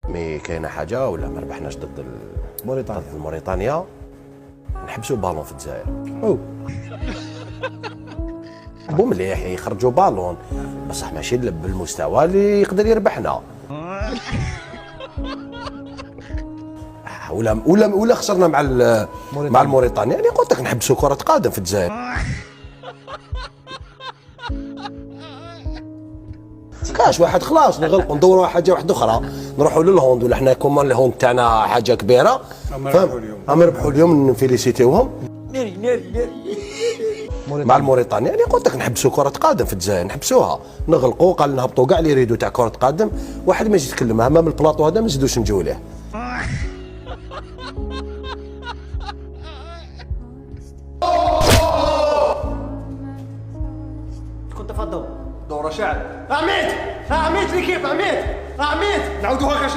مي كاينه حاجه ولا ما ربحناش ضد موريتانيا نحبسوا بالون في الجزائر. بو مليح يخرجوا بالون بصح ماشي بالمستوى اللي يقدر يربحنا. ولا خسرنا مع الموريتانيا يعني قلت لك نحبسوا كره قدم في الجزائر. كاش واحد خلاص نغلقوا ندوروا حاجه واحده اخرى نروحوا للهوند ولا حنا كومان الهوند تاعنا حاجه كبيره. اما ربحوا اليوم نفيليسيتيوهم مع الموريتانيا يعني قلت لك نحبسوا كره قدم في الجزائر نحبسوها نغلقوا قال نهبطوا كاع اللي يريدوا تاع كره قدم واحد ما يجي يتكلم امام البلاطو هذا ما نزيدوش نجيو ليه. كنت تفضل دورة شعر عميت لكيف عميت نعاودوها غير